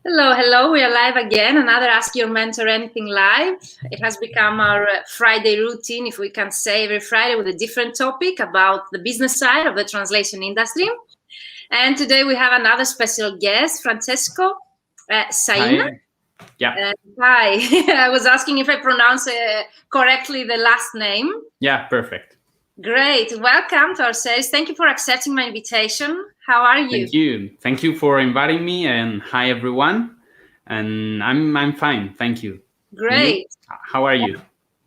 Hello, hello. We are live again. Another Ask Your Mentor Anything live. It has become our Friday routine, if we can say, every Friday with a different topic about the business side of the translation industry. And today we have another special guest, Francesco Saina. Hi. Yeah. Hi. I was asking if I pronounce correctly the last name. Yeah, perfect. Great. Welcome to our series. Thank you for accepting my invitation. How are you? Thank you. Thank you for inviting me, and hi everyone. And I'm fine. Thank you. Great. You? How are you?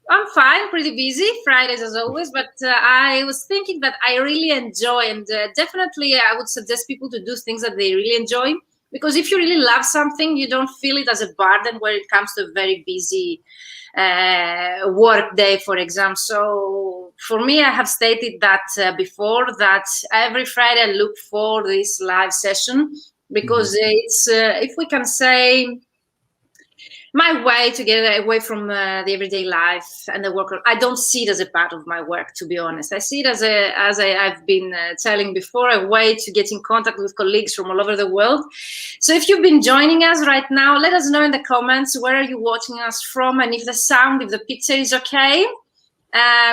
I'm fine, pretty busy, Fridays as always, but I was thinking that I really enjoy, and definitely I would suggest people to do things that they really enjoy, because if you really love something, you don't feel it as a burden where it comes to a very busy work day, for example. So for me, I have stated that before, that every Friday I look for this live session, because it's, if we can say, my way to get away from the everyday life and the work. I don't see it as a part of my work, to be honest. I see it as I've been telling before, a way to get in contact with colleagues from all over the world. So if you've been joining us right now, let us know in the comments, where are you watching us from, and if the sound, if the picture is okay.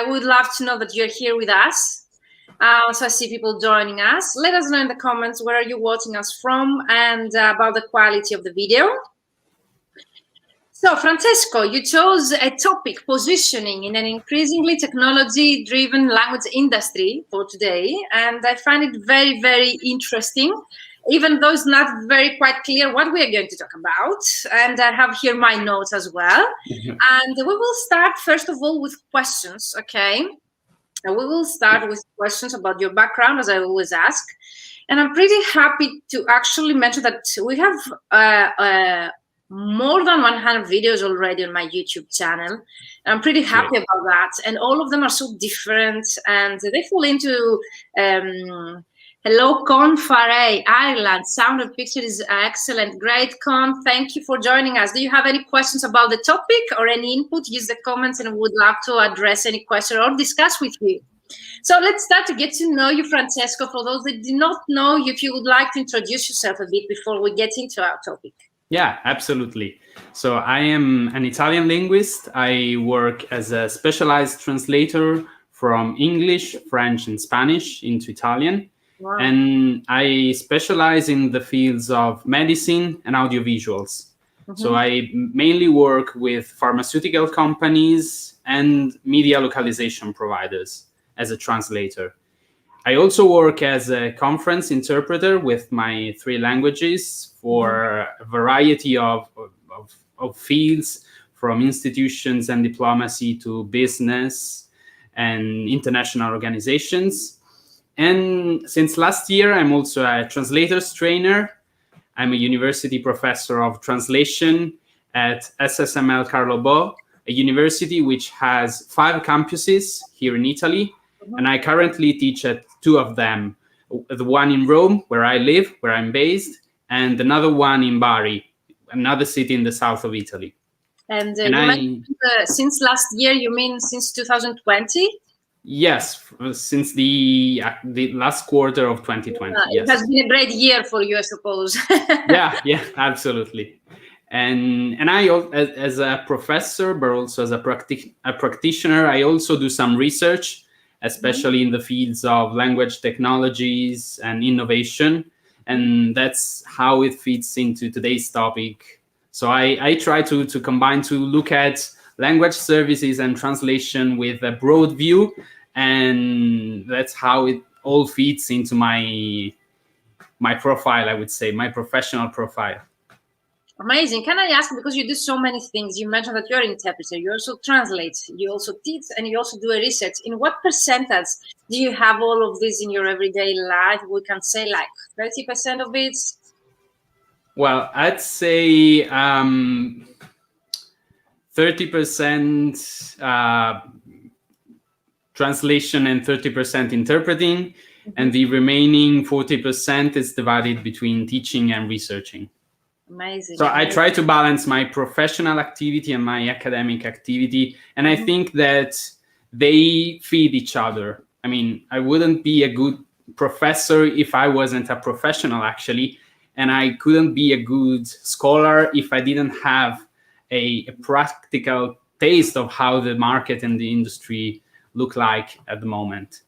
We'd love to know that you're here with us. So I see people joining us. Let us know in the comments, where are you watching us from, and about the quality of the video. So, Francesco, you chose a topic, positioning in an increasingly technology-driven language industry, for today, and I find it very, very interesting, even though it's not very quite clear what we are going to talk about. And I have here my notes as well. And we will start, first of all, with questions, okay? And we will start with questions about your background, as I always ask. And I'm pretty happy to actually mention that we have more than 100 videos already on my YouTube channel. I'm pretty happy about that. And all of them are so different, and they fall into hello, Con Faray, Ireland. Sound and picture is excellent. Great, Con. Thank you for joining us. Do you have any questions about the topic or any input? Use the comments, and we would love to address any question or discuss with you. So let's start to get to know you, Francesco. For those that do not know you, if you would like to introduce yourself a bit before we get into our topic. Yeah, absolutely. So I am an Italian linguist. I work as a specialized translator from English, French, and Spanish into Italian. Wow. And I specialize in the fields of medicine and audiovisuals. So I mainly work with pharmaceutical companies and media localization providers as a translator. I also work as a conference interpreter with my 3 languages for a variety of fields, from institutions and diplomacy to business and international organizations. And since last year, I'm also a translators trainer. I'm a university professor of translation at SSML Carlo Bo, a university which has 5 campuses here in Italy. And I currently teach at 2 of them, the one in Rome, where I live, where I'm based, and another one in Bari, another city in the south of Italy. And you mentioned, since last year, you mean since 2020? Yes, since the last quarter of 2020. Yes. It has been a great year for you, I suppose. yeah, absolutely. And I, as a professor, but also as a practitioner, I also do some research, especially in the fields of language technologies and innovation. And that's how it fits into today's topic. So I try to combine, to look at language services and translation with a broad view. And that's how it all fits into my profile, I would say, my professional profile. Amazing. Can I ask, because you do so many things, you mentioned that you're an interpreter, you also translate, you also teach, and you also do a research. In what percentage do you have all of this in your everyday life? We can say like 30% of it? Well, I'd say 30% translation and 30% interpreting, and the remaining 40% is divided between teaching and researching. Amazing. So I try to balance my professional activity and my academic activity, and I think that they feed each other. I mean, I wouldn't be a good professor if I wasn't a professional, actually, and I couldn't be a good scholar if I didn't have a practical taste of how the market and the industry look like at the moment.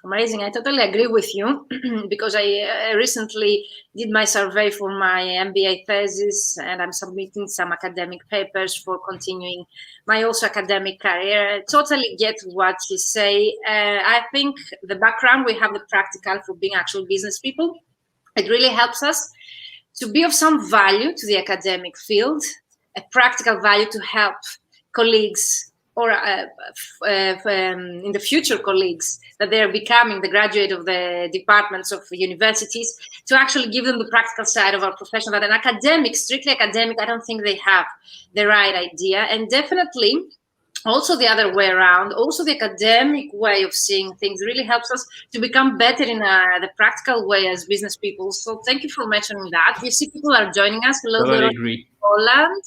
Amazing. I totally agree with you because I recently did my survey for my MBA thesis, and I'm submitting some academic papers for continuing my also academic career. I totally get what you say. I think the background we have, the practical for being actual business people, it really helps us to be of some value to the academic field, a practical value to help colleagues or in the future colleagues that they're becoming the graduate of the departments of universities, to actually give them the practical side of our profession that an academic, strictly academic, I don't think they have the right idea. And definitely also the other way around, also the academic way of seeing things really helps us to become better in the practical way as business people. So thank you for mentioning that. We see people are joining us. Hello, Totally Dorota agree. from Poland.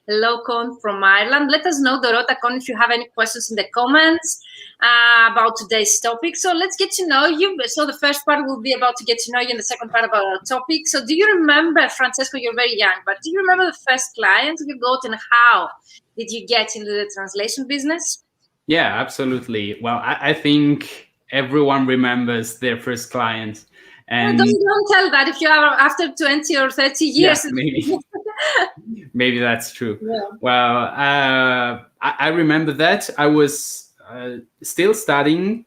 Hello, Con from Ireland. Let us know, Dorota, Con, if you have any questions in the comments about today's topic. So let's get to know you. So the first part will be about to get to know you, and the second part about our topic. So do you remember, Francesco, you're very young, but do you remember the first client you got and how did you get into the translation business? Yeah, absolutely. Well, I think everyone remembers their first client. And don't tell that if you are after 20 or 30 years. Yeah, maybe that's true. Yeah. Well, I remember that. I was still studying.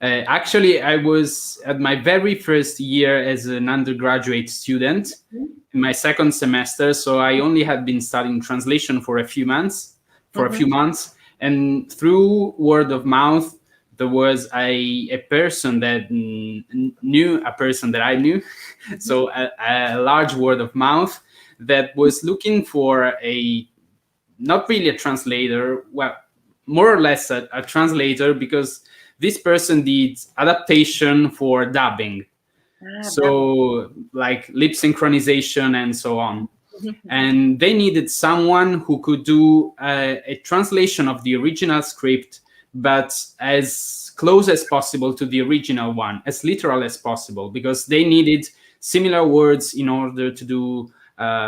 Actually, I was at my very first year as an undergraduate student in my second semester. So I only had been studying translation for a few months. And through word of mouth, there was a person that knew a person that I knew. So a large word of mouth that was looking for not really a translator, well, more or less a translator, because this person did adaptation for dubbing. So like lip synchronization and so on. And they needed someone who could do a translation of the original script, but as close as possible to the original one, as literal as possible, because they needed similar words in order to do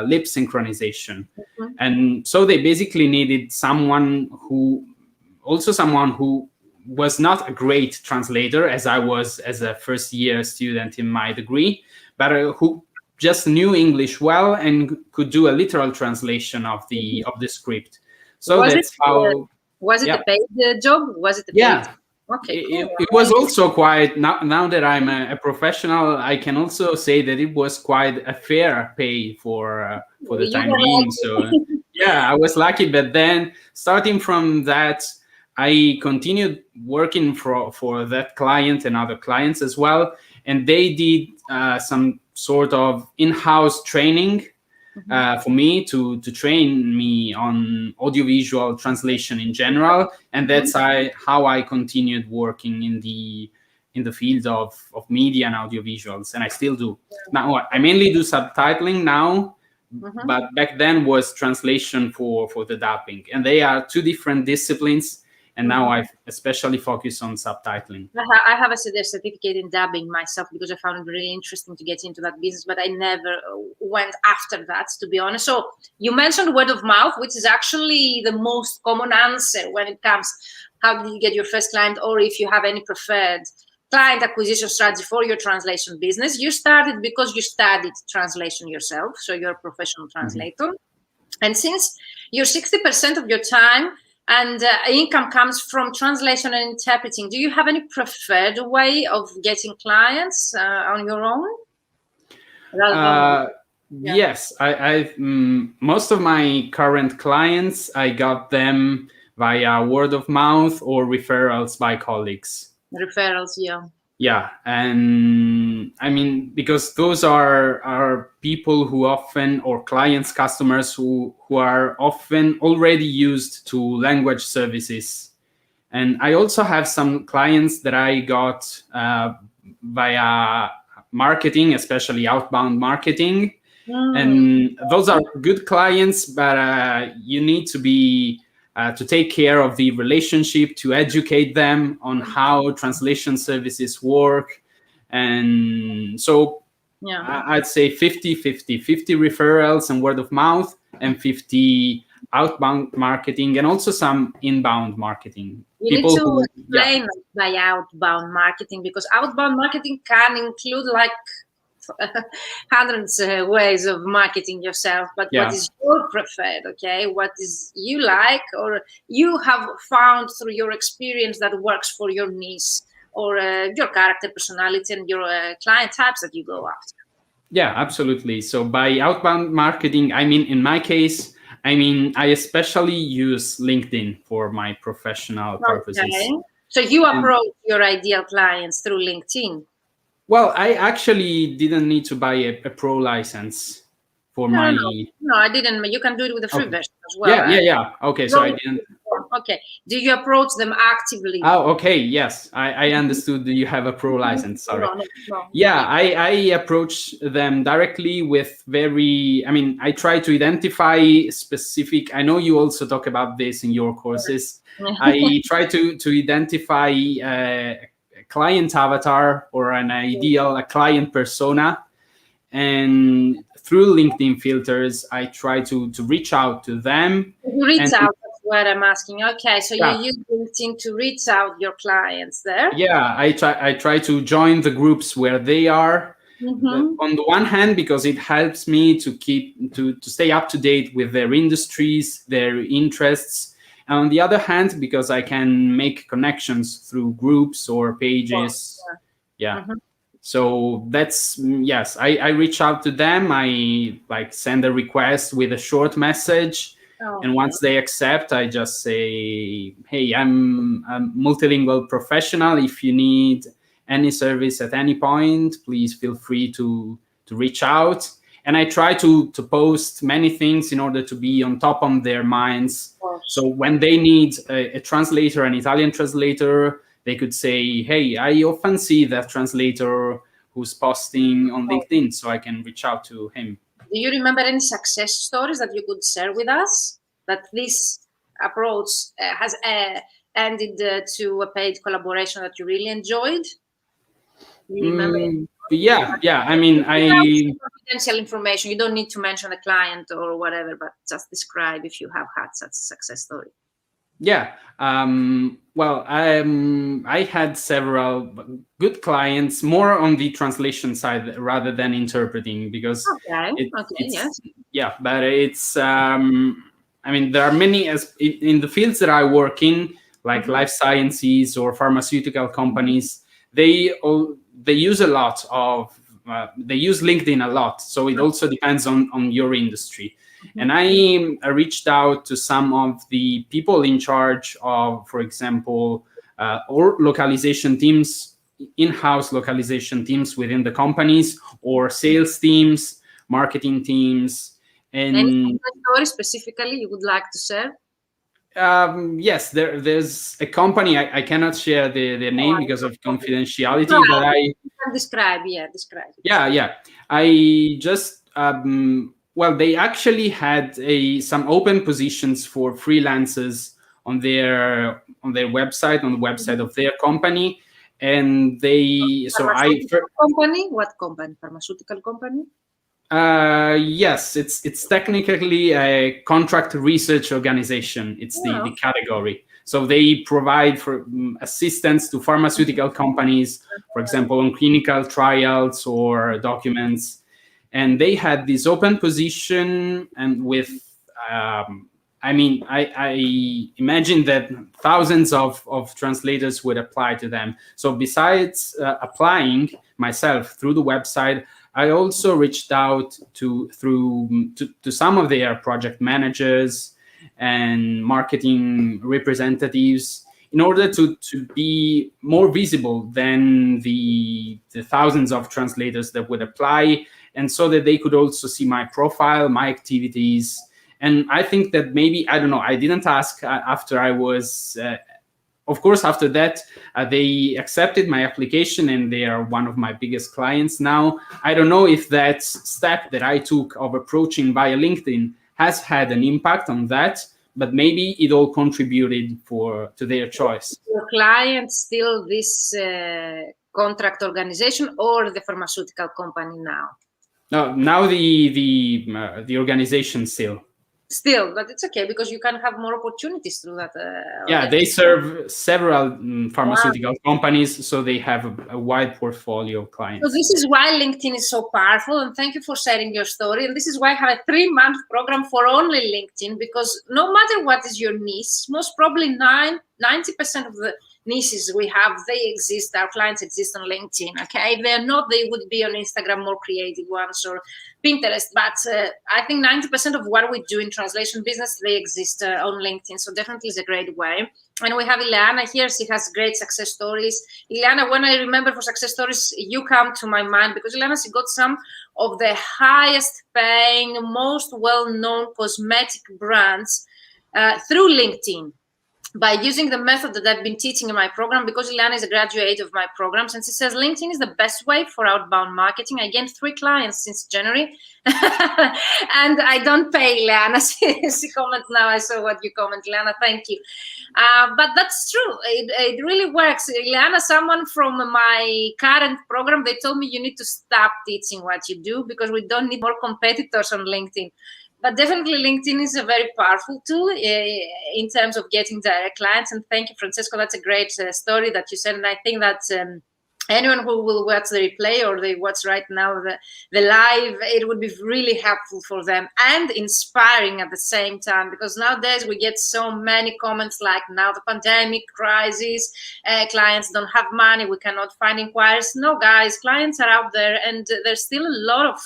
lip synchronization. And so they basically needed someone who was not a great translator, as I was as a first year student in my degree, but who just knew English well and could do a literal translation of the script. So that's how. Was it a paid job? Was it a paid? Okay, cool. It was also quite, now that I'm a professional, I can also say that it was quite a fair pay for the time being. So yeah, I was lucky. But then starting from that, I continued working for that client and other clients as well. And they did some sort of in-house training for me to train me on audiovisual translation in general. And that's how I continued working in the field of media and audiovisuals. And I still do. Now, I mainly do subtitling now, but back then was translation for the dubbing. And they are two different disciplines. And now I especially focus on subtitling. I have a certificate in dubbing myself because I found it really interesting to get into that business, but I never went after that, to be honest. So you mentioned word of mouth, which is actually the most common answer when it comes, how did you get your first client, or if you have any preferred client acquisition strategy for your translation business. You started because you studied translation yourself, so you're a professional translator. And since you're 60% of your time and income comes from translation and interpreting, do you have any preferred way of getting clients on your own? Yes, I've most of my current clients, I got them via word of mouth or referrals by colleagues. Referrals, yeah. Yeah, and I mean, because those are people who often, or clients, customers who are often already used to language services. And I also have some clients that I got via marketing, especially outbound marketing. And those are good clients, but you need to be to take care of the relationship, to educate them on how translation services work. And so Yeah. I'd say 50 referrals and word of mouth, and 50 outbound marketing, and also some inbound marketing. You need People to who, yeah, explain by outbound marketing, because outbound marketing can include like hundreds ways of marketing yourself. But what yeah. is your preferred? Okay, what is you like, or you have found through your experience that works for your niche, or your character, personality, and your client types that you go after. Yeah, absolutely. So by outbound marketing, I mean, in my case, I mean, I especially use LinkedIn for my professional purposes. Okay. So you And approach your ideal clients through LinkedIn. well, I actually didn't need to buy a pro license for No, no, my. no. No, I didn't. You can do it with the free Okay. version as well. Yeah, yeah, yeah. Okay, so I didn't. Okay. Do you approach them actively? Oh, okay. Yes, I understood that you have a pro license. Sorry. No, no, no. Yeah, Okay. I approach them directly with very, I mean, I try to identify specific, I know you also talk about this in your courses. I try to identify a client avatar or an ideal, a client persona. And through LinkedIn filters, I try to reach out to them. You reach And out. That's what I'm asking. Okay, so you yeah, use LinkedIn to reach out your clients there. yeah, I try to join the groups where they are. Mm-hmm. On the one hand, because it helps me to keep to stay up to date with their industries, their interests. And on the other hand, because I can make connections through groups or pages. Yeah. Mm-hmm. So that's yes, I reach out to them. I like send a request with a short message. And Okay. once they accept, I just say, hey, I'm a multilingual professional. If you need any service at any point, please feel free to reach out. And I try to post many things in order to be on top of their minds. Of course. So when they need a translator, an Italian translator, they could say, hey, I often see that translator who's posting on LinkedIn, so I can reach out to him. Do you remember any success stories that you could share with us? That this approach has ended to a paid collaboration that you really enjoyed? Do you remember? Yeah. I mean, Confidential information. You don't need to mention the client or whatever, but just describe if you have had such a success story. yeah. Well, I had several good clients, more on the translation side rather than interpreting, because Okay. Okay. it's Yes. yeah, but it's I mean, there are many as in the fields that I work in, like life sciences or pharmaceutical companies. They use a lot of they use LinkedIn a lot, so it also depends on your industry. And I reached out to some of the people in charge of, for example, or localization teams, in-house localization teams within the companies, or sales teams, marketing teams. Any And success story specifically you would like to share? yes, there's a company, I cannot share the name because of confidentiality, but Describe. Yeah, describe it. yeah, I just well, they actually had some open positions for freelancers on their website, on the website of their company. And they so I Pharmaceutical company? What company? Pharmaceutical company? yes, it's technically a contract research organization. It's the Oh, category. So they provide for assistance to pharmaceutical companies, for example, on clinical trials or documents. And they had this open position, and with I mean, I imagine that thousands of translators would apply to them. So besides applying myself through the website, I also reached out to some of their project managers and marketing representatives in order to be more visible than the thousands of translators that would apply, and so that they could also see my profile, my activities. And I think that maybe, I don't know, I didn't ask after I was of course, after that, they accepted my application, and they are one of my biggest clients now. I don't know if that step that I took of approaching via LinkedIn has had an impact on that, but maybe it all contributed to their choice. your clients still this contract organization or the pharmaceutical company now? No, now the organization still. Still, but it's okay because you can have more opportunities through that. Yeah, they serve several pharmaceutical companies, so they have a wide portfolio of clients. So this is why LinkedIn is so powerful, and thank you for sharing your story. And this is why I have a 3-month program for only LinkedIn, because no matter what is your niche, most probably 90% of the niches we have, they exist, our clients exist on LinkedIn. Okay, if they're not, they would be on Instagram, more creative ones, or Pinterest. But I think 90% of what we do in translation business, they exist on LinkedIn. So definitely is a great way. And we have Ileana here. She has great success stories. Ileana, when I remember for success stories, you come to my mind, because Ileana, she got some of the highest paying, most well-known cosmetic brands through LinkedIn, by using the method that I've been teaching in my program, because Ileana is a graduate of my programs, and she says LinkedIn is the best way for outbound marketing. I gained 3 clients since January, and I don't pay, Ileana. She comments now. I saw what you comment, Ileana. Thank you. But that's true. It really works. Ileana, someone from my current program, they told me you need to stop teaching what you do because we don't need more competitors on LinkedIn. But definitely LinkedIn is a very powerful tool in terms of getting direct clients. And thank you, Francesco. That's a great story that you said. And I think that anyone who will watch the replay or they watch right now the live, it would be really helpful for them and inspiring at the same time. Because nowadays we get so many comments like, now the pandemic crisis, clients don't have money, we cannot find inquiries. No, guys, clients are out there, and there's still a lot of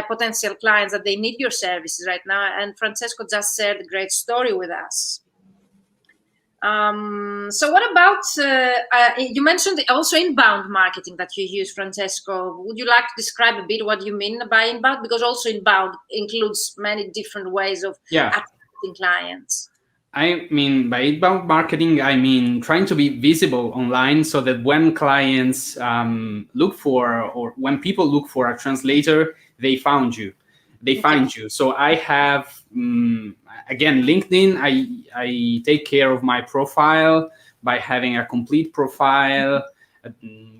potential clients that they need your services right now. And Francesco just shared a great story with us. So what about, you mentioned also inbound marketing that you use, Francesco. Would you like to describe a bit what you mean by inbound? Because also inbound includes many different ways of attracting clients. I mean, by inbound marketing, I mean trying to be visible online so that when clients look for, or when people look for a translator, they found you. They find you. So I have, again, LinkedIn, I take care of my profile by having a complete profile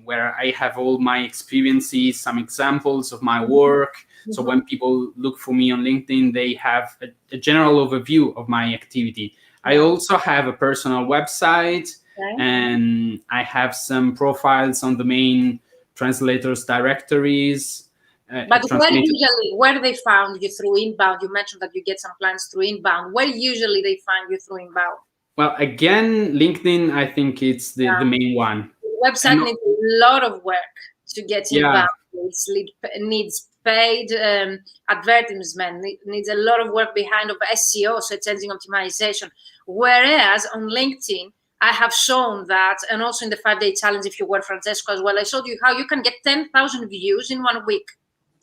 where I have all my experiences, some examples of my work. So when people look for me on LinkedIn, they have a general overview of my activity. I also have a personal website, and I have some profiles on the main translators directories. But where they found you through inbound? You mentioned that you get some clients through inbound. Where usually they find you through inbound? Well, again, LinkedIn, I think it's the main one. The website needs a lot of work to get inbound. It needs paid advertisement, it needs a lot of work behind of SEO, search engine optimization. Whereas on LinkedIn, I have shown that, and also in the 5-day challenge, if you were, Francesco, as well, I showed you how you can get 10,000 views in 1 week.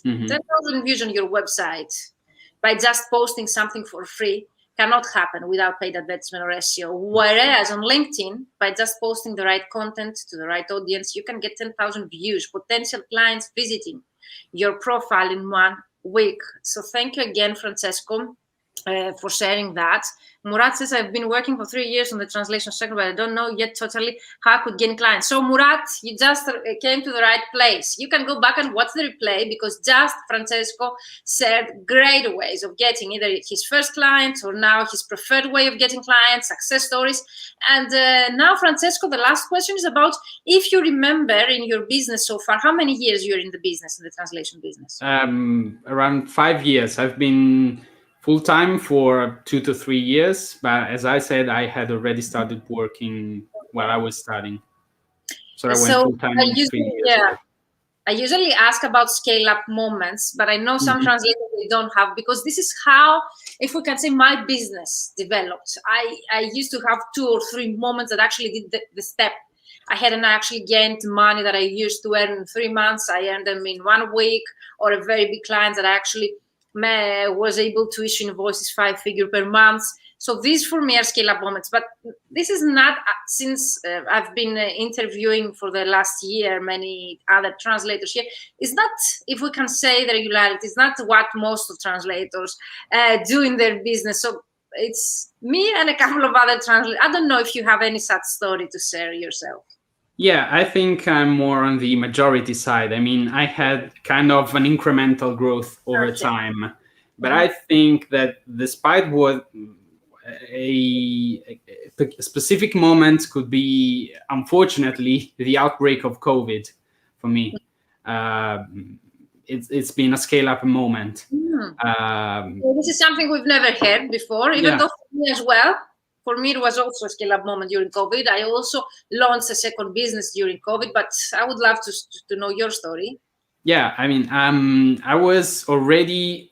10,000 views on your website by just posting something for free cannot happen without paid advertisement or SEO. Whereas on LinkedIn, by just posting the right content to the right audience, you can get 10,000 views, potential clients visiting your profile in 1 week. So thank you again, Francesco, for sharing that. Murat says, I've been working for 3 years on the translation sector, but I don't know yet totally how I could gain clients. So Murat, you just came to the right place. You can go back and watch the replay, because just Francesco shared great ways of getting either his first clients or now his preferred way of getting clients, success stories. And now, Francesco, the last question is about, if you remember in your business so far, how many years you're in the business, in the translation business? Around 5 years. I've been full-time for 2 to 3 years, but as I said, I had already started working while I was studying. So I went full-time 3 years ago. I usually ask about scale-up moments, but I know some translators they don't have, because this is how, if we can say, my business developed. I used to have 2 or 3 moments that actually did the step ahead, and I actually gained money that I used to earn in 3 months. I earned them in 1 week, or a very big client that I actually was able to issue invoices 5-figure per month. So these for me are scale-up moments. But this is not, since I've been interviewing for the last year many other translators here, it's not, if we can say the regularity, it's not what most of translators do in their business. So it's me and a couple of other translators. I don't know if you have any such story to share yourself. Yeah, I think I'm more on the majority side. I mean, I had kind of an incremental growth over Perfect. time, but I think that despite what a specific moment could be, unfortunately, the outbreak of COVID for me. Uh, it's been a scale up moment. Well, this is something we've never heard before, even Yeah, though for me as well. For me, it was also a scale up moment during COVID. I also launched a second business during COVID, but I would love to know your story. yeah. I mean, I was already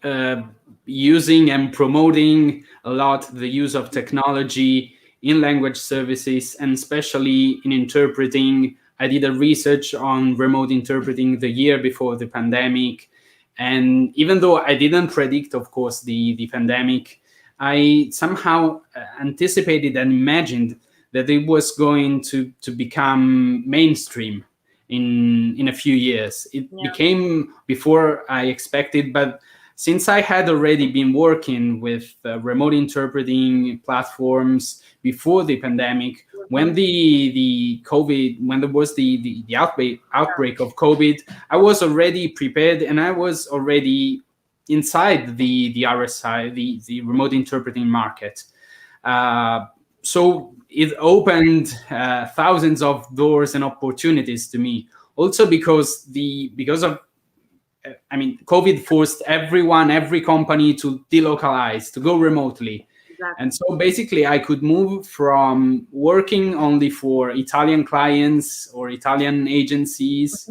using and promoting a lot the use of technology in language services, and especially in interpreting. I did a research on remote interpreting the year before the pandemic, and even though I didn't predict, of course, the pandemic, I somehow anticipated and imagined that it was going to become mainstream in a few years. It Yeah. became before I expected, but since I had already been working with remote interpreting platforms before the pandemic, when the COVID, when there was the outbreak of COVID, I was already prepared, and I was already inside the RSI, the remote interpreting market. So it opened thousands of doors and opportunities to me. Also because of I mean, COVID forced every company to delocalize, to go remotely. Exactly. And so basically, I could move from working only for Italian clients or Italian agencies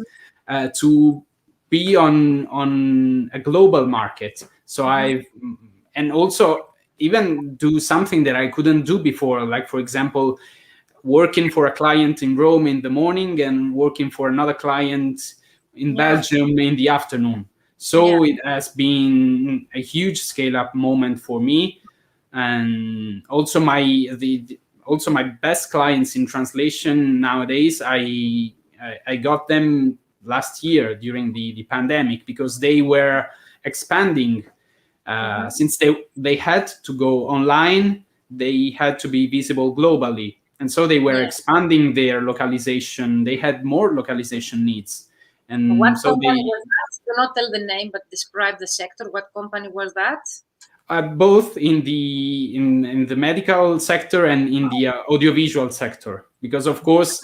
to be on a global market. So and also even do something that I couldn't do before, like, for example, working for a client in Rome in the morning and working for another client in Yeah. Belgium in the afternoon. So it has been a huge scale up moment for me. And also also my best clients in translation nowadays, I got them last year during the pandemic, because they were expanding. Since they had to go online, they had to be visible globally, and so they were Yeah. expanding their localization. They had more localization needs, What and so company they was that? Do not tell the name, but describe the sector. What company was that? both in the medical sector and in the audiovisual sector, because of course,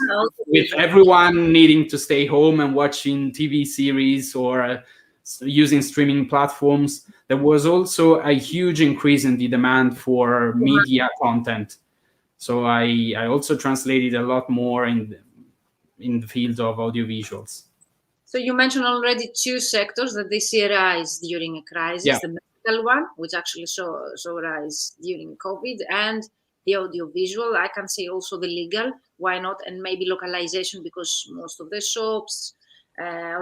with Audiovisual. everyone needing to stay home and watching TV series or using streaming platforms, there was also a huge increase in the demand for media content. So I also translated a lot more in the field of audiovisuals. So you mentioned already two sectors that they see a rise during a Yeah, crisis: the medical one, which actually saw a rise during COVID, and the audiovisual. I can say also the legal. Why not? And maybe localization, because most of the shops,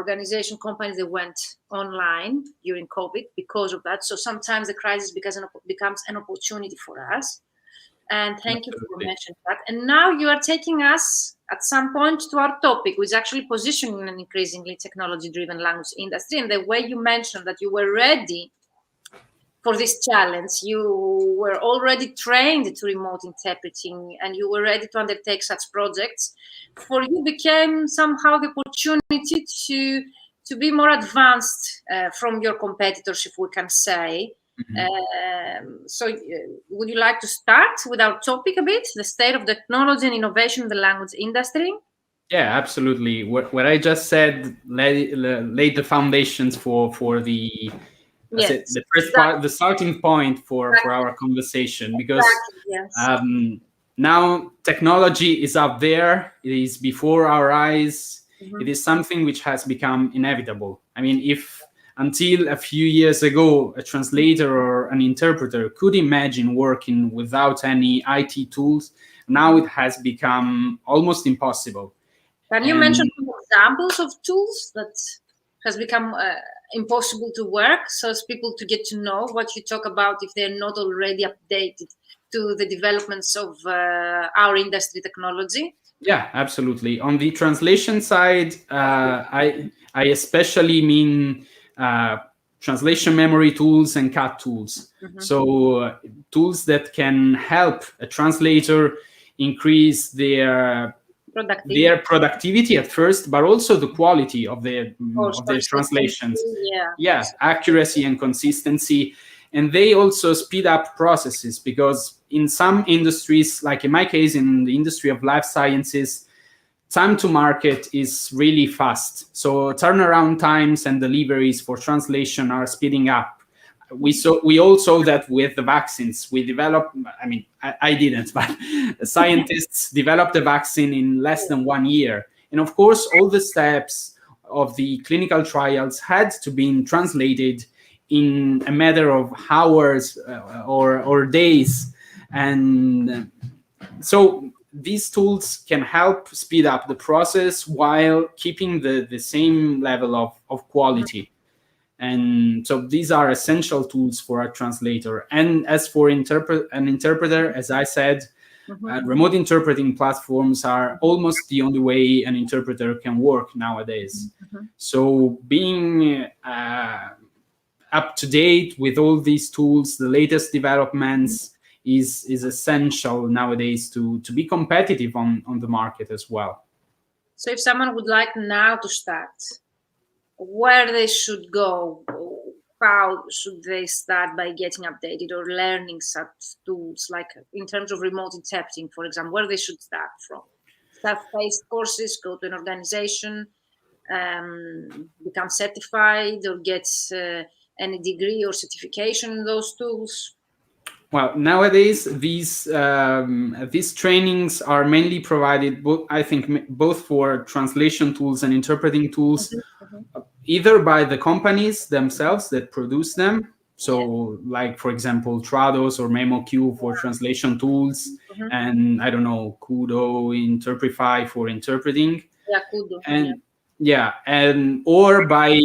organization companies, they went online during COVID because of that. So sometimes the crisis becomes an opportunity for us. And thank you for absolutely. mentioning that. And now you are taking us at some point to our topic, which is actually positioning an increasingly technology-driven language industry. And the way you mentioned that you were ready for this challenge, you were already trained to remote interpreting, and you were ready to undertake such projects. For you, became somehow the opportunity to be more advanced from your competitors, if we can say. So, would you like to start with our topic a bit, the state of technology and innovation in the language industry? Yeah, absolutely. What I just said laid the foundations for the, I said, Yes, the first part, the starting point for exactly, our conversation, because exactly, yes. um, now technology is out there. It is before our eyes. It Mhm. is something which has become inevitable. I mean, if until a few years ago, a translator or an interpreter could imagine working without any IT tools, now it has become almost impossible. Can you mention And some examples of tools that has become impossible to work, so as people to get to know what you talk about if they're not already updated to the developments of our industry technology? yeah, absolutely. On the translation side, I especially mean translation memory tools and cut tools. Mhm. So tools that can help a translator increase their their productivity at first, but also the quality of their translations. Yeah, accuracy and consistency. And they also speed up processes, because in some industries, like in my case, in the industry of life sciences, time to market is really fast. So turnaround times and deliveries for translation are speeding up. We all saw that with the vaccines. We developed, I didn't, but scientists developed a vaccine in less than 1 year. And of course, all the steps of the clinical trials had to be translated in a matter of hours or days. And so these tools can help speed up the process while keeping the same level of quality. And so these are essential tools for a translator. And as for an interpreter, as I said, remote interpreting platforms are almost the only way an interpreter can work nowadays. So being up to date with all these tools, the latest developments, is essential nowadays to be competitive on the market as well. So if someone would like now to start, where they should go, how should they start by getting updated or learning such tools, like in terms of remote interpreting, for example, where they should start from? Self-paced courses, go to an organization, become certified, or get any degree or certification in those tools? Well, nowadays these trainings are mainly provided, both for translation tools and interpreting tools, either by the companies themselves that produce them. So, like for example, Trados or MemoQ for translation tools, and I don't know, Kudo, Interprify for interpreting. Yeah, Kudo. And or by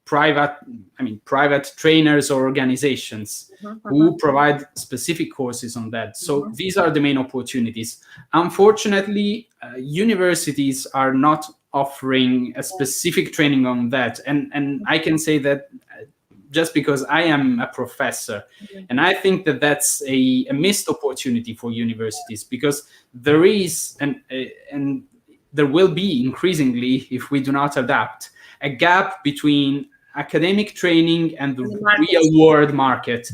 private trainers or organizations who provide specific courses on that. So these are the main opportunities. Unfortunately, universities are not offering a specific training on that. And I can say that just because I am a professor. And I think that that's a missed opportunity for universities, because there is, and there will be increasingly, if we do not adapt, a gap between academic training and the real world market.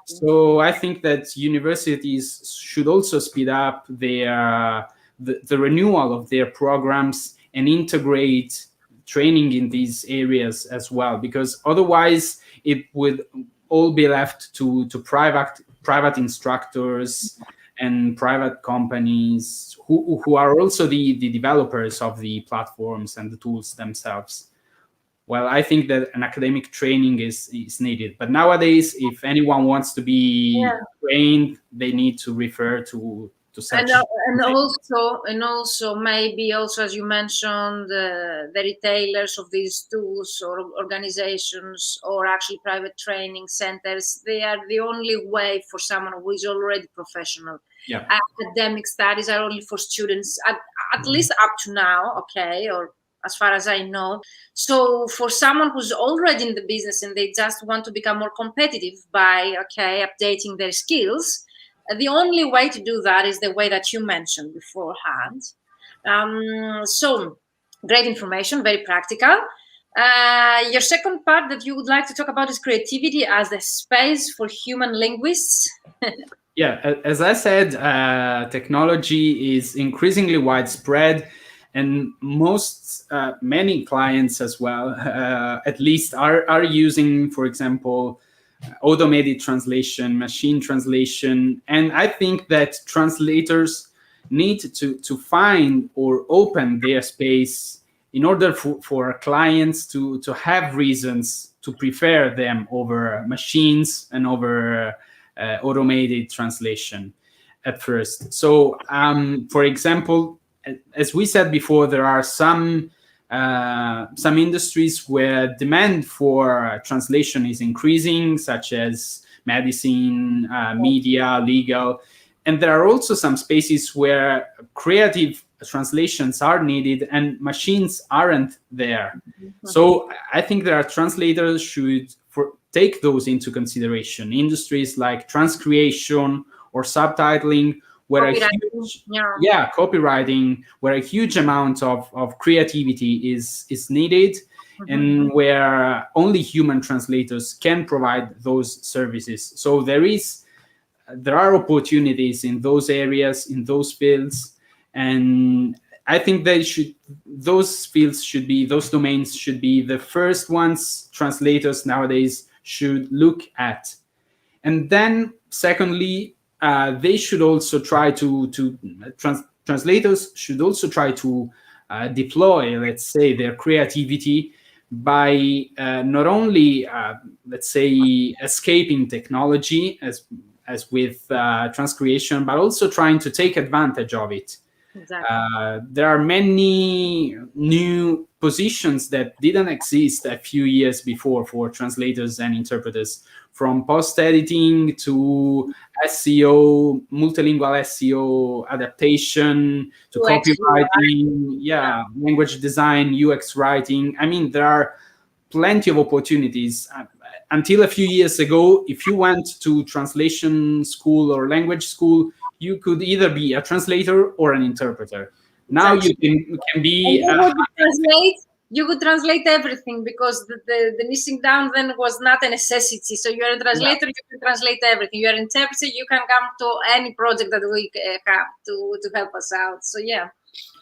So I think that universities should also speed up their the renewal of their programs and integrate training in these areas as well, because otherwise it would all be left to private instructors and private companies who are also the developers of the platforms and the tools themselves. Well, I think that an academic training is needed. But nowadays, if anyone wants to be trained, they need to refer to such. And also maybe also, as you mentioned, the retailers of these tools or organizations or actually private training centers, they are the only way for someone who is already professional. Academic studies are only for students, at least up to now, okay, or as far as I know. So for someone who's already in the business and they just want to become more competitive by, updating their skills, the only way to do that is the way that you mentioned beforehand. So great information, very practical. Your second part that you would like to talk about is creativity as the space for human linguists. As I said, technology is increasingly widespread, and many clients as well, at least, are using, for example, automated translation, machine translation. And I think that translators need to find or open their space in order for clients to have reasons to prefer them over machines and over automated translation at first. So, for example, as we said before, there are some industries where demand for translation is increasing, such as medicine, media, legal. And there are also some spaces where creative translations are needed and machines aren't there. So I think there are translators should take those into consideration. Industries like transcreation or subtitling, where a Copywriting, huge yeah. copywriting, where a huge amount of creativity is needed, and where only human translators can provide those services. So there are opportunities in those areas, in those fields, and I think those domains should be the first ones translators nowadays should look at. And then secondly, they should also try translators should also try to deploy, let's say, their creativity by not only let's say escaping technology as with transcreation, but also trying to take advantage of it. Exactly. There are many new positions that didn't exist a few years before for translators and interpreters, from post-editing to SEO, multilingual SEO adaptation, to UX, copywriting, language design, UX writing. I mean, there are plenty of opportunities. Until a few years ago, if you went to translation school or language school, you could either be a translator or an interpreter. Now exactly. you can be You could translate everything, because the niching down then was not a necessity. So you're a translator, you can translate everything. You're an interpreter, you can come to any project that we have to help us out. So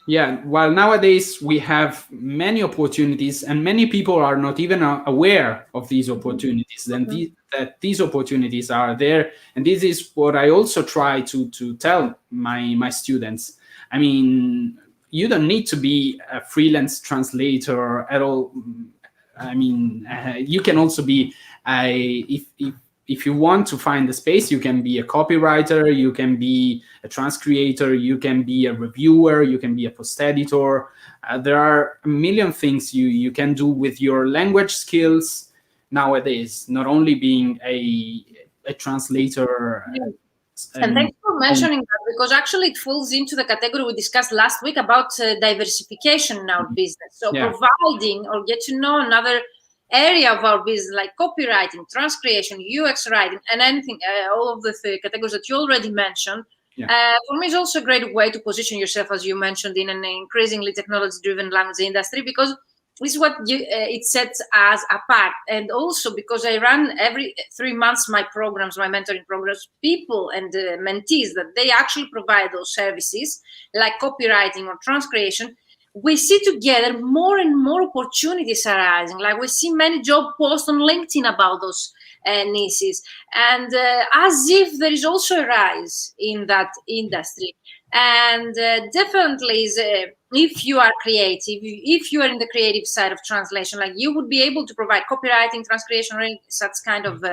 yeah, while nowadays we have many opportunities and many people are not even aware of these opportunities, then that these opportunities are there. And this is what I also try to tell my students. I mean, you don't need to be a freelance translator at all. I mean, you can also be if you want to find the space, you can be a copywriter, you can be a transcreator, you can be a reviewer, you can be a post editor. There are a million things you can do with your language skills nowadays, not only being a translator. And thanks for mentioning that, because actually it falls into the category we discussed last week about diversification in our business. So providing or get to know another area of our business, like copywriting, transcreation, UX writing, and anything, all of the categories that you already mentioned, for me is also a great way to position yourself, as you mentioned, in an increasingly technology-driven language industry, because this is what it sets us apart. And also because I run every 3 months my programs, my mentoring programs, people and mentees that they actually provide those services like copywriting or transcreation, we see together more and more opportunities arising. Like we see many job posts on LinkedIn about those niches, and as if there is also a rise in that industry. And definitely if you are creative, if you are in the creative side of translation, like you would be able to provide copywriting, transcreation, or such kind of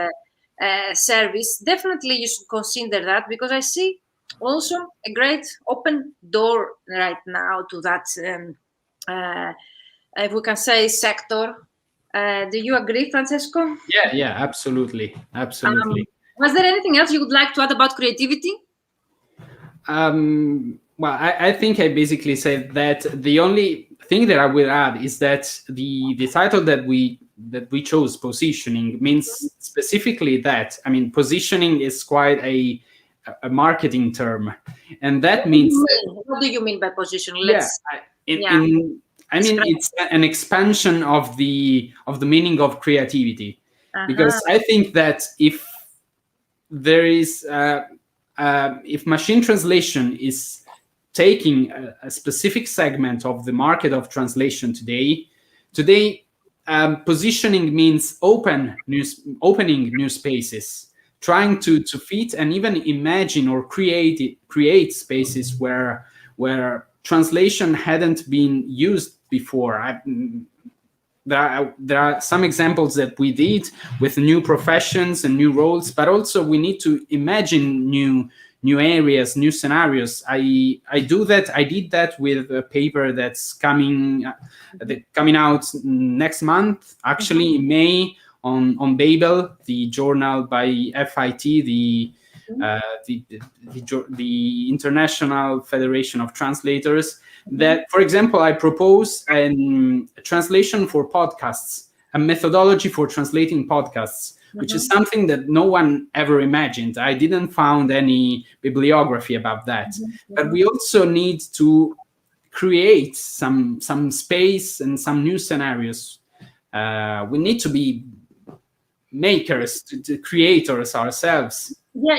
service, definitely you should consider that, because I see also a great open door right now to that, if we can say, sector. Do you agree, Francesco? Yeah, absolutely. Was there anything else you would like to add about creativity? Well, I think I basically said that. The only thing that I will add is that the title that we chose, positioning, means specifically that. I mean, positioning is quite a marketing term, and that means. What do you mean by positioning? I mean, it's an expansion of the meaning of creativity, because I think that if there is if machine translation is taking a specific segment of the market of translation today, positioning means opening new spaces, trying to fit and even imagine or create spaces where translation hadn't been used before. There are some examples that we did with new professions and new roles, but also we need to imagine new areas, new scenarios. I did that with a paper that's coming out next month, actually in May, on Babel, the journal by FIT, the International Federation of Translators. That, for example, I propose a translation for podcasts, a methodology for translating podcasts, which is something that no one ever imagined. I didn't found any bibliography about that. But we also need to create some space and some new scenarios. We need to be makers, to creators ourselves. Yeah,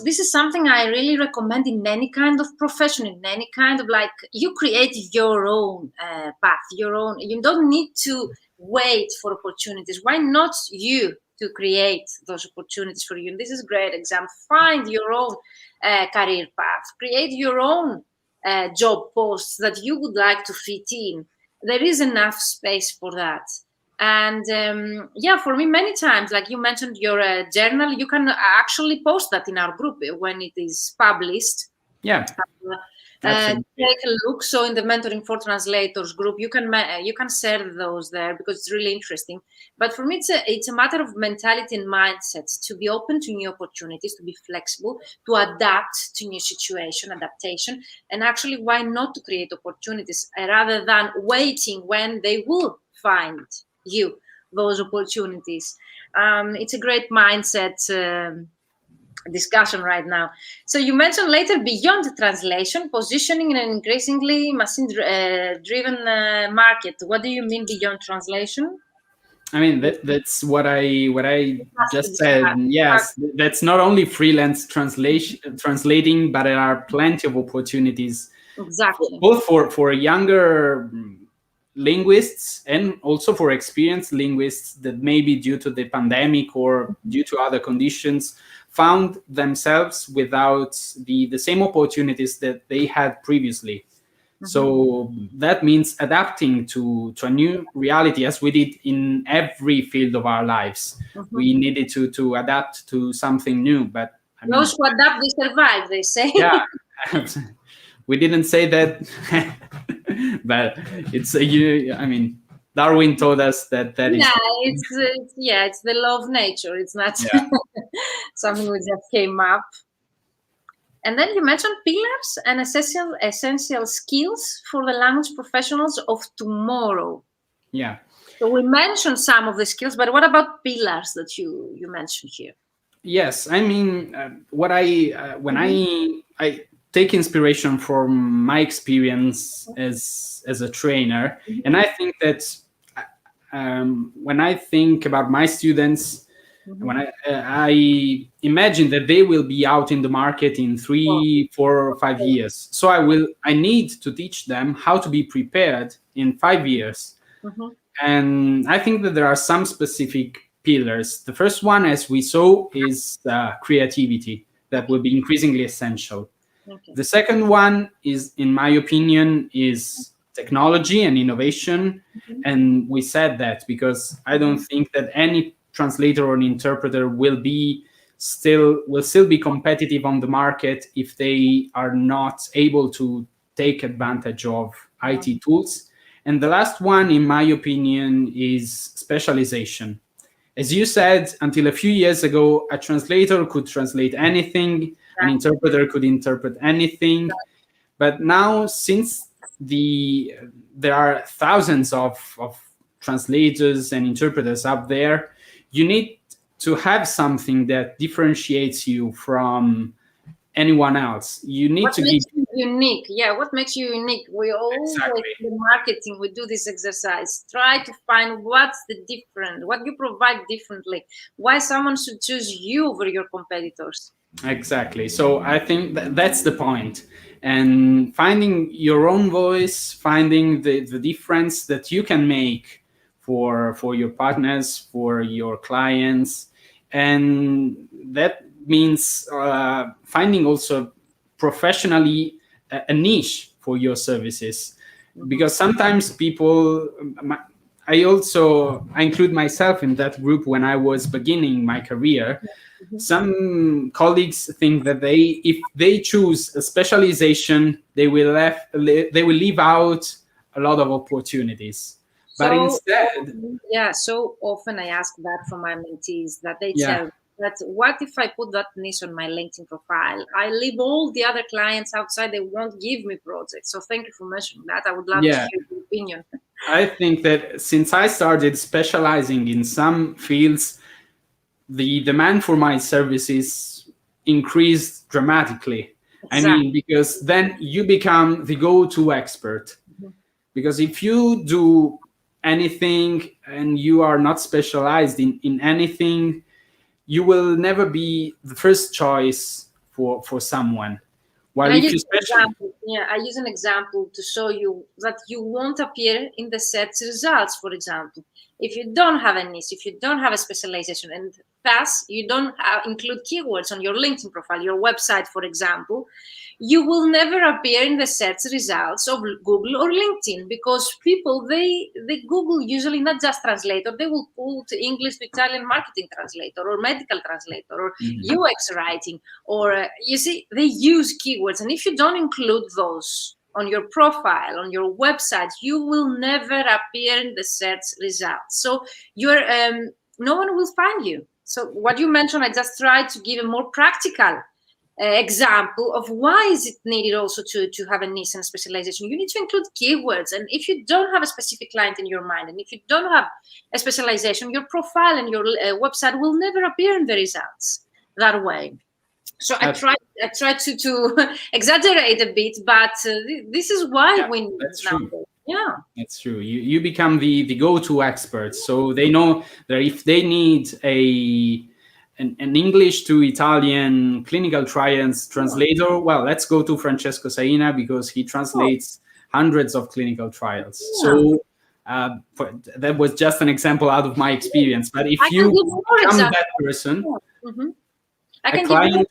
this is something I really recommend in any kind of profession, in any kind of, like, you create your own path, your own. You don't need to wait for opportunities. Why not you to create those opportunities for you? And this is a great example. Find your own career path, create your own job posts that you would like to fit in. There is enough space for that. And for me, many times, like you mentioned, your journal, you can actually post that in our group when it is published. Yeah. Take a look. So in the Mentoring for Translators group, you can share those there, because it's really interesting. But for me, it's a matter of mentality and mindsets, to be open to new opportunities, to be flexible, to adapt to new situation, adaptation, and actually, why not to create opportunities rather than waiting when they will find you those opportunities. It's a great mindset discussion right now. So you mentioned later, beyond translation, positioning in an increasingly machine-driven market. What do you mean beyond translation? I mean, that's what I just said. Yes, that's not only freelance translating, but there are plenty of opportunities. Exactly. Both for younger linguists and also for experienced linguists that maybe due to the pandemic or due to other conditions found themselves without the same opportunities that they had previously. So that means adapting to a new reality, as we did in every field of our lives. We needed to adapt to something new. But those who adapt, they survive, they say. Yeah, we didn't say that, but it's I mean, Darwin told us that is. It's the law of nature. It's not something we just came up. And then you mentioned pillars and essential skills for the language professionals of tomorrow. Yeah. So we mentioned some of the skills, but what about pillars that you mentioned here? Yes, I mean, what when I take inspiration from my experience as a trainer, and I think that when I think about my students, when I imagine that they will be out in the market in 3, 4, or 5 years, so I need to teach them how to be prepared in 5 years. And I think that there are some specific pillars. The first one, as we saw, is creativity, that will be increasingly essential. The second one is, in my opinion, is technology and innovation. And we said that because I don't think that any translator or an interpreter will still be competitive on the market if they are not able to take advantage of IT tools. And the last one, in my opinion, is specialization. As you said, until a few years ago, a translator could translate anything, an interpreter could interpret anything. But now, since there are thousands of translators and interpreters out there, you need to have something that differentiates you from anyone else. You need to make you unique. Yeah, what makes you unique? We always in marketing, we do this exercise. Try to find what's the different, what you provide differently. Why someone should choose you over your competitors. Exactly. So I think that's the point. And finding your own voice, finding the difference that you can make for your partners, for your clients. And that means finding also professionally a niche for your services. Because sometimes people, I include myself in that group when I was beginning my career. Some colleagues think that if they choose a specialization, they will leave out a lot of opportunities. But instead, so often I ask that from my mentees, that they tell that what if I put that niche on my LinkedIn profile? I leave all the other clients outside, they won't give me projects. So thank you for mentioning that. I would love to hear your opinion. I think that since I started specializing in some fields, the demand for my services increased dramatically. Exactly. I mean, because then you become the go-to expert. Because if you do anything and you are not specialized in anything, you will never be the first choice for someone. While if you specialize, I use an example to show you that you won't appear in the search results. For example, if you don't have a niche, if you don't have a specialization, and thus you don't include keywords on your LinkedIn profile, your website, for example, you will never appear in the search results of Google or LinkedIn, because people, they Google usually not just translator, they will put English to Italian marketing translator or medical translator or UX writing, or you see, they use keywords. And if you don't include those on your profile, on your website, you will never appear in the search results. So you're no one will find you. So what you mentioned, I just tried to give a more practical example of why is it needed also to have a niche and specialization. You need to include keywords, and if you don't have a specific client in your mind, and if you don't have a specialization, your profile and your website will never appear in the results that way. So I tried to exaggerate a bit, but this is why we need numbers. Yeah, that's true. You become the go-to expert, so they know that if they need an English to Italian clinical trials translator, well, let's go to Francesco Saina, because he translates hundreds of clinical trials. So that was just an example out of my experience. But if you become that person, a client,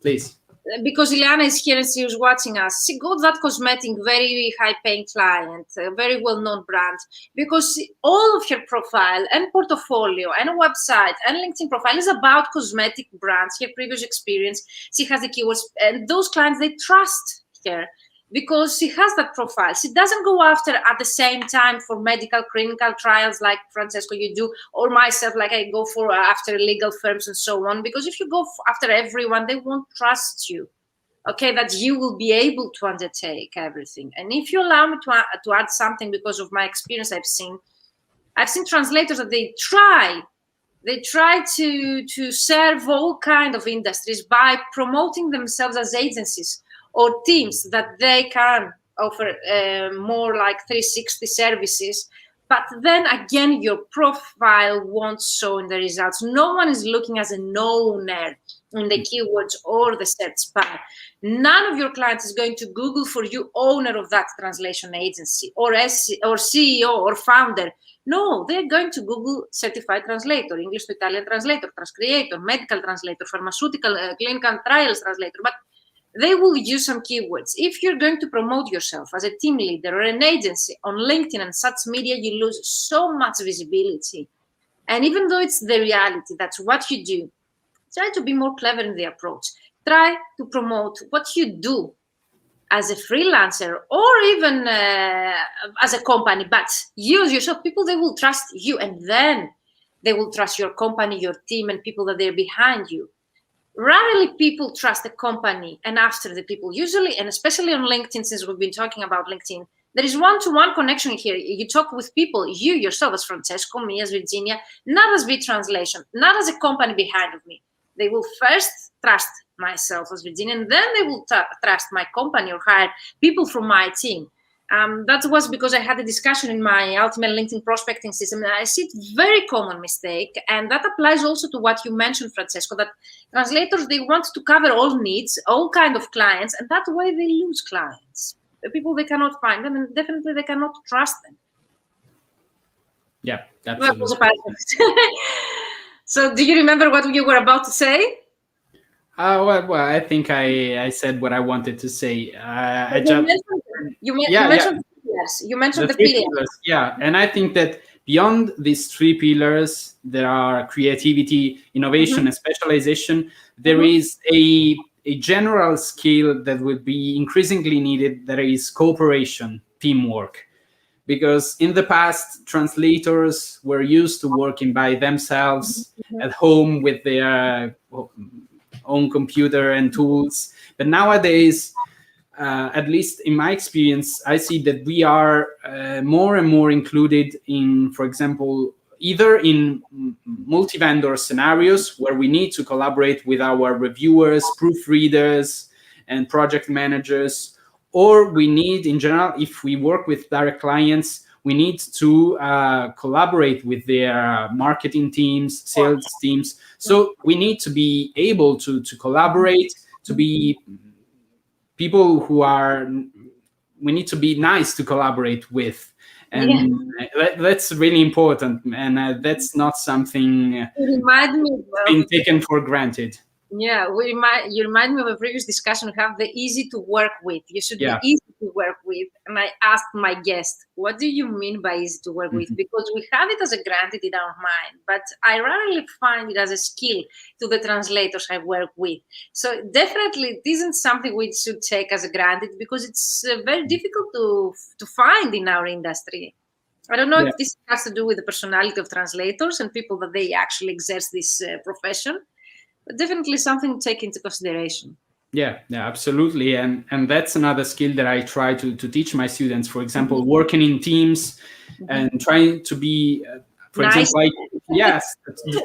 please. Because Ileana is here and she was watching us. She got that cosmetic, very high-paying client, a very well-known brand, because all of her profile and portfolio and website and LinkedIn profile is about cosmetic brands, her previous experience. She has the keywords, and those clients, they trust her because she has that profile. She doesn't go after at the same time for medical clinical trials like Francesco you do, or myself, like I go for after legal firms and so on. Because if you go after everyone, they won't trust you, okay, that you will be able to undertake everything. And if you allow me to add something, because of my experience, I've seen translators that they try to serve all kind of industries by promoting themselves as agencies or teams that they can offer more like 360 services. But then again, your profile won't show in the results. No one is looking as an owner in the keywords or the search bar. None of your clients is going to Google for you, owner of that translation agency or CEO or founder. No, they're going to Google certified translator, English to Italian translator, transcreator, medical translator, pharmaceutical clinical trials translator. But they will use some keywords. If you're going to promote yourself as a team leader or an agency on LinkedIn and such media, you lose so much visibility. And even though it's the reality, that's what you do, try to be more clever in the approach. Try to promote what you do as a freelancer or even as a company, but use yourself. People, they will trust you, and then they will trust your company, your team, and people that they're behind you. Rarely people trust a company and after the people. Usually, and especially on LinkedIn, since we've been talking about LinkedIn, there is one-to-one connection here. You talk with people, you yourself as Francesco, me as Virginia, not as V-Translation, not as a company behind of me. They will first trust myself as Virginia, and then they will trust my company or hire people from my team. That was because I had a discussion in my ultimate LinkedIn prospecting system, and I see it's a very common mistake, and that applies also to what you mentioned, Francesco, that translators, they want to cover all needs, all kind of clients, and that way they lose clients. The people, they cannot find them, and definitely they cannot trust them. Yeah, absolutely. So do you remember what you were about to say? Well, I think I said what I wanted to say. You mentioned the pillars. Yeah, and I think that beyond these three pillars, there are creativity, innovation, and specialization. There is a general skill that would be increasingly needed. That is cooperation, teamwork. Because in the past, translators were used to working by themselves at home with their own computer and tools. But nowadays, at least in my experience, I see that we are more and more included in, for example, either in multi-vendor scenarios where we need to collaborate with our reviewers, proofreaders, and project managers, or we need, in general, if we work with direct clients, we need to collaborate with their marketing teams, sales teams. So we need to be able to collaborate, to be people who are, we need to be nice to collaborate with. And that's really important. And that's not something Remind me being taken for granted. Yeah, you remind me of a previous discussion we have, the easy to work with. You should be easy to work with. And I asked my guest, what do you mean by easy to work with? Because we have it as a granted in our mind, but I rarely find it as a skill to the translators I work with. So definitely it isn't something we should take as a granted, because it's very difficult to find in our industry. I don't know if this has to do with the personality of translators and people that they actually exert this profession. But definitely something to take into consideration. Yeah, absolutely. And that's another skill that I try to teach my students. For example, working in teams and trying to be, for example,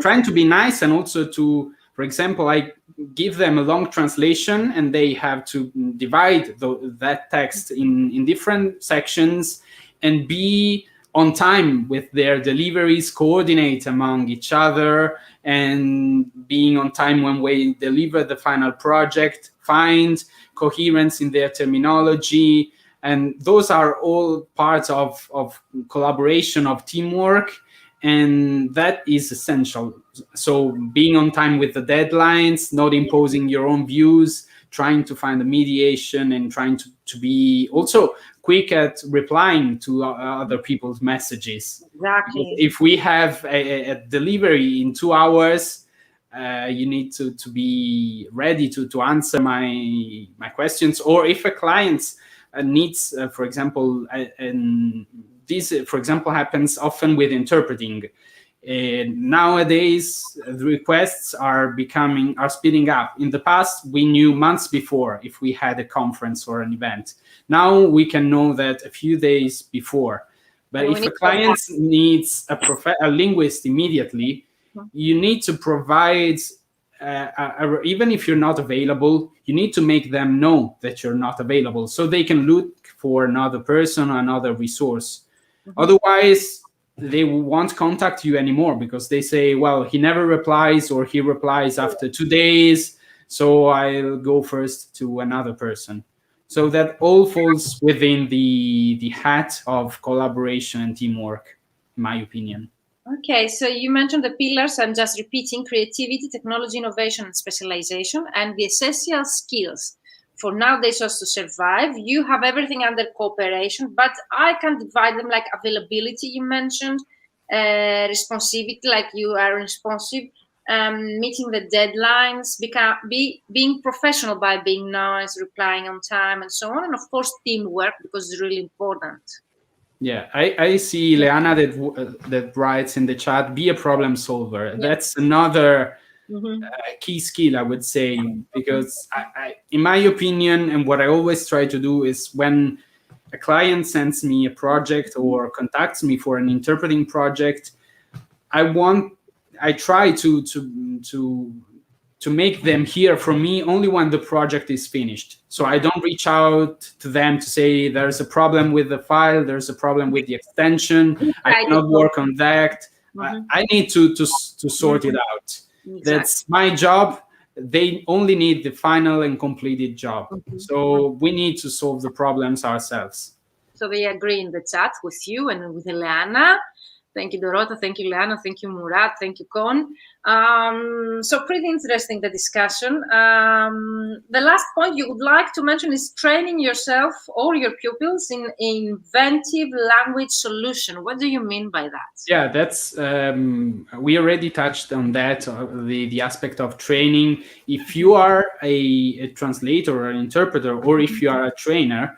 trying to be nice, and also to, for example, I give them a long translation and they have to divide that text in different sections and be on time with their deliveries, coordinate among each other, and being on time when we deliver the final project, find coherence in their terminology. And those are all parts of collaboration, of teamwork, and that is essential. So being on time with the deadlines, not imposing your own views, trying to find a mediation, and trying to be also quick at replying to other people's messages. Exactly. If we have a delivery in 2 hours, you need to be ready to answer my questions. Or if a client needs, for example, and this, for example, happens often with interpreting. Nowadays, the requests are speeding up. In the past, we knew months before if we had a conference or an event. Now we can know that a few days before. But if a client needs a linguist immediately, you need to provide, even if you're not available, you need to make them know that you're not available so they can look for another person or another resource. Otherwise, they won't contact you anymore because they say, well, he never replies, or he replies after 2 days, so I'll go first to another person. So that all falls within the hat of collaboration and teamwork, in my opinion. Okay, so you mentioned the pillars. I'm just repeating: creativity, technology, innovation, and specialization, and the essential skills for nowadays just to survive. You have everything under cooperation, but I can divide them like availability, you mentioned, responsivity, like you are responsive, meeting the deadlines, being professional by being nice, replying on time, and so on. And of course, teamwork, because it's really important. Yeah, I see Leana that writes in the chat, be a problem solver. That's another key skill, I would say, because I, in my opinion, and what I always try to do is when a client sends me a project or contacts me for an interpreting project, I try to make them hear from me only when the project is finished. So I don't reach out to them to say there's a problem with the file, there's a problem with the extension, I cannot work on that. I need to sort it out. Exactly. That's my job. They only need the final and completed job. So we need to solve the problems ourselves. So they agree in the chat with you and with Eliana. Thank you, Dorota. Thank you, Leana. Thank you, Murat. Thank you, Kon. So pretty interesting, the discussion. The last point you would like to mention is training yourself or your pupils in inventive language solution. What do you mean by that? Yeah, that's we already touched on that, the aspect of training. If you are a translator or an interpreter, or if you are a trainer,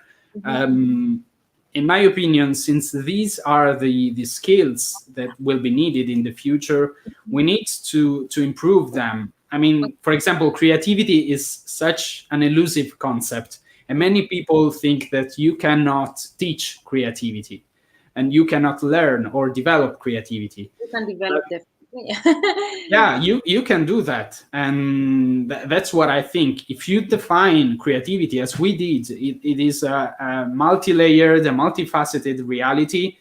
in my opinion, since these are the skills that will be needed in the future, we need to improve them. I mean, for example, creativity is such an elusive concept, and many people think that you cannot teach creativity. and you cannot learn or develop creativity. You can develop definitely. Yeah, you can do that, and that's what I think. If you define creativity as we did, it is a multi-layered, a multifaceted reality,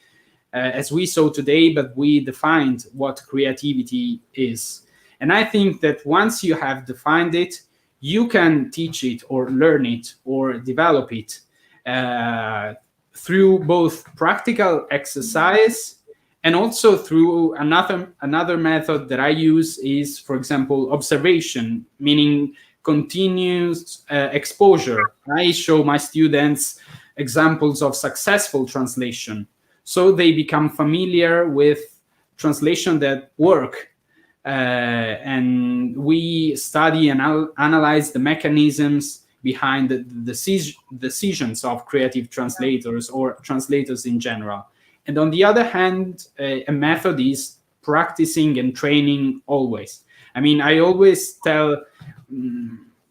as we saw today, but we defined what creativity is. And I think that once you have defined it, you can teach it or learn it or develop it through both practical exercise and also through another method that I use is, for example, observation, meaning continuous exposure. I show my students examples of successful translation, so they become familiar with translation that work. And we study and analyze the mechanisms behind the decisions of creative translators or translators in general. And on the other hand, a method is practicing and training always. I mean, I always tell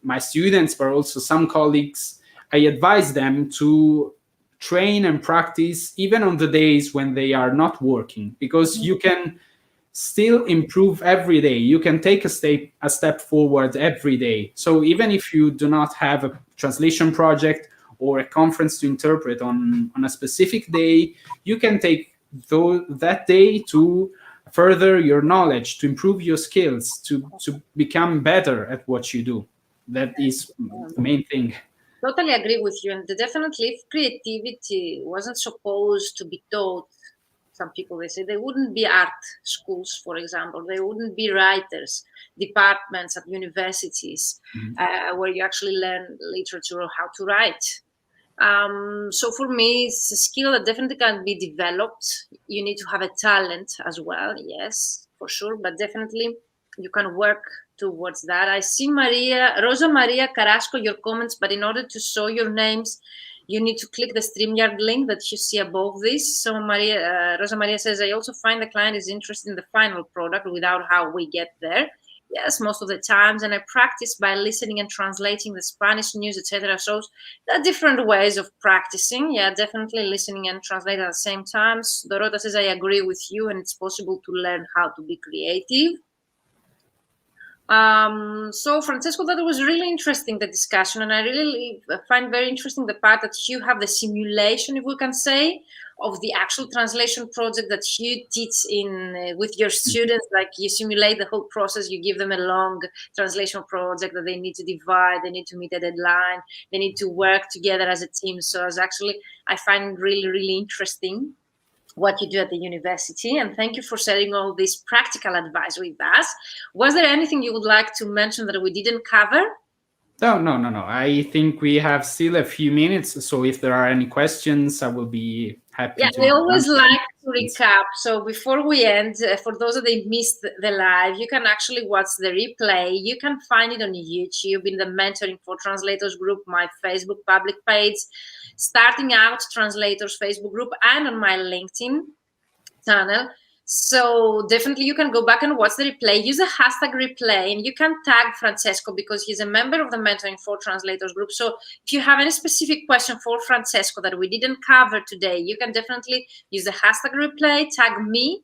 my students, but also some colleagues, I advise them to train and practice even on the days when they are not working, because you can still improve every day. You can take a step forward every day. So even if you do not have a translation project or a conference to interpret on a specific day, you can take that day to further your knowledge, to improve your skills, to become better at what you do. That is the main thing. Totally agree with you. And definitely, if creativity wasn't supposed to be taught, some people, they say, there wouldn't be art schools, for example. There wouldn't be writers departments at universities where you actually learn literature or how to write. So for me, it's a skill that definitely can be developed. You need to have a talent as well, yes, for sure, but definitely you can work towards that. I see Rosa Maria Carrasco, your comments, but in order to show your names, you need to click the StreamYard link that you see above this. So Rosa Maria says, I also find the client is interested in the final product without how we get there. Yes, most of the times, and I practice by listening and translating the Spanish news, etc. So there are different ways of practicing. Yeah, definitely listening and translating at the same time. Dorota says, I agree with you, and it's possible to learn how to be creative. So Francesco, that was really interesting, the discussion, and I really find very interesting the part that you have the simulation, if we can say, of the actual translation project that you teach in with your students. Like you simulate the whole process, you give them a long translation project that they need to divide, they need to meet a deadline, they need to work together as a team. So as actually, I find really, really interesting what you do at the university, and thank you for sharing all this practical advice with us. Was there anything you would like to mention that we didn't cover? No. I think we have still a few minutes, so if there are any questions, I will be happy to. I always like to recap. So before we end, for those that they missed the live, you can actually watch the replay. You can find it on YouTube in the Mentoring for Translators group, my Facebook public page, Starting Out Translators Facebook group, and on my LinkedIn channel. So definitely you can go back and watch the replay. Use a hashtag replay, and you can tag Francesco because he's a member of the Mentoring for Translators group. So if you have any specific question for Francesco that we didn't cover today, you can definitely use the hashtag replay, tag me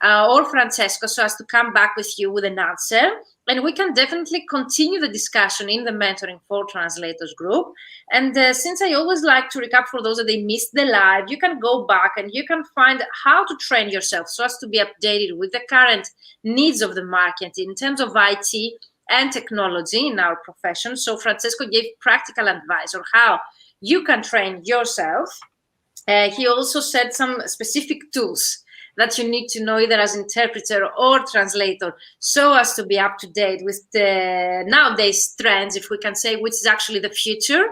or Francesco so as to come back with you with an answer. And we can definitely continue the discussion in the Mentoring for Translators group. And since I always like to recap for those that they missed the live, you can go back and you can find how to train yourself so as to be updated with the current needs of the market in terms of IT and technology in our profession. So Francesco gave practical advice on how you can train yourself. He also said some specific tools that you need to know either as interpreter or translator so as to be up to date with the nowadays trends, if we can say, which is actually the future.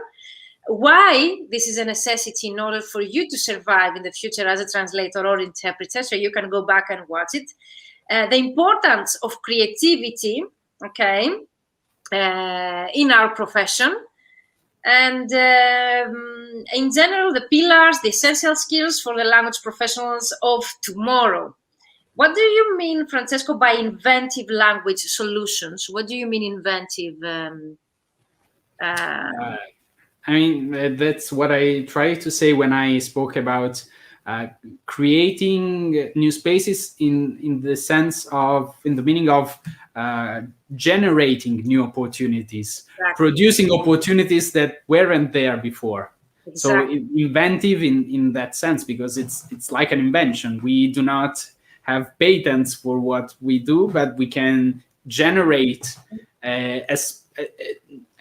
Why this is a necessity in order for you to survive in the future as a translator or interpreter, so you can go back and watch it. The importance of creativity, okay, in our profession. And in general, the pillars, the essential skills for the language professionals of tomorrow. What do you mean, Francesco, by inventive language solutions? What do you mean inventive? I mean, that's what I tried to say when I spoke about creating new spaces in the meaning of generating new opportunities, producing opportunities that weren't there before. Exactly. So inventive in that sense, because it's like an invention. We do not have patents for what we do, but we can generate a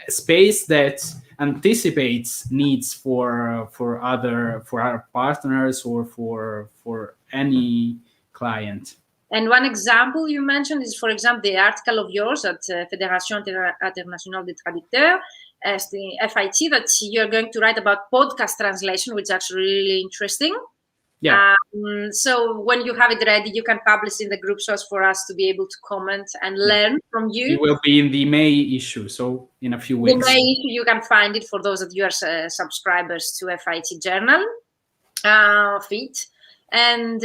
space that anticipates needs for our partners or for any client. And one example you mentioned is, for example, the article of yours at Fédération Internationale des Traducteurs, as the FIT, that you're going to write about podcast translation, which is actually really interesting. Yeah. So when you have it ready, you can publish in the group source for us to be able to comment and learn from you. It will be in the May issue, so in a few weeks. The May issue, you can find it for those that you are subscribers to FIT Journal feed. And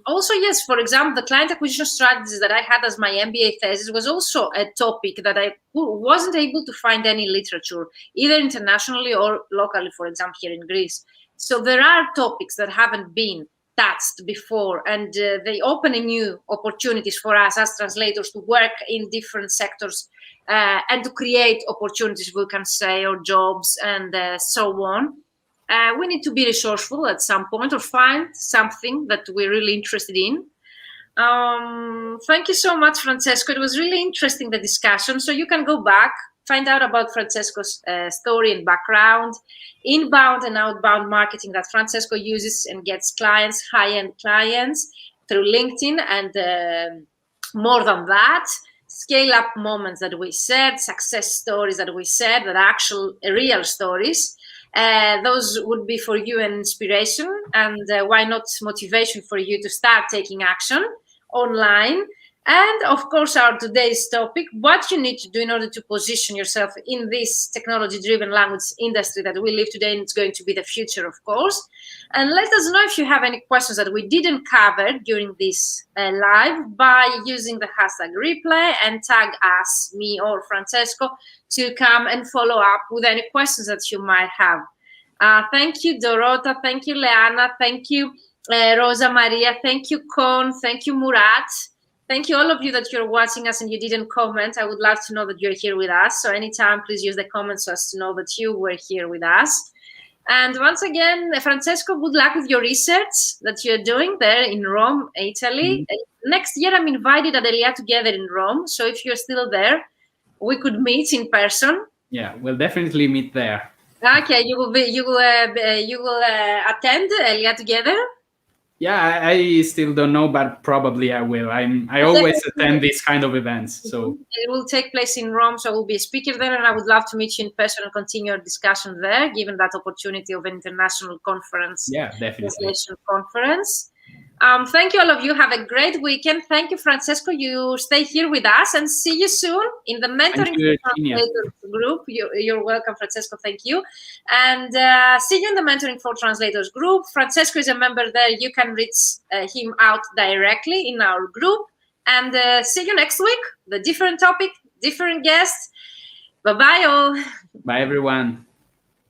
also, yes, for example, the client acquisition strategies that I had as my MBA thesis was also a topic that I wasn't able to find any literature, either internationally or locally, for example, here in Greece. So there are topics that haven't been touched before, and they open a new opportunities for us as translators to work in different sectors and to create opportunities, we can say, or jobs and so on. We need to be resourceful at some point or find something that we're really interested in. Thank you so much, Francesco. It was really interesting, the discussion. So you can go back, find out about Francesco's story and background, inbound and outbound marketing that Francesco uses and gets clients, high-end clients through LinkedIn, and more than that, scale-up moments that we said, success stories that we said, that are actual real stories. Those would be for you an inspiration, and why not motivation for you to start taking action online. And of course, our today's topic, what you need to do in order to position yourself in this technology-driven language industry that we live today, and it's going to be the future, of course. And let us know if you have any questions that we didn't cover during this live by using the hashtag replay and tag us, me or Francesco, to come and follow up with any questions that you might have. Thank you, Dorota. Thank you, Leana. Thank you, Rosa Maria. Thank you, Kon. Thank you, Murat. Thank you, all of you that you're watching us and you didn't comment. I would love to know that you're here with us. So anytime, please use the comments so as to know that you were here with us. And once again, Francesco, good luck with your research that you're doing there in Rome, Italy. Next year, I'm invited at Elia Together in Rome. So if you're still there, we could meet in person. Yeah, we'll definitely meet there. Okay, you will attend Elia Together. Yeah, I still don't know, but probably I will. I always attend these kind of events. So it will take place in Rome, so I will be a speaker there, and I would love to meet you in person and continue our discussion there, given that opportunity of an international conference. Yeah, definitely. Conference. Thank you, all of you. Have a great weekend. Thank you, Francesco. You stay here with us, and see you soon in the mentoring group. You're welcome, Francesco. Thank you. And see you in the Mentoring for Translators group. Francesco is a member there. You can reach him out directly in our group. And see you next week. The different topic, different guests. Bye-bye, all. Bye, everyone.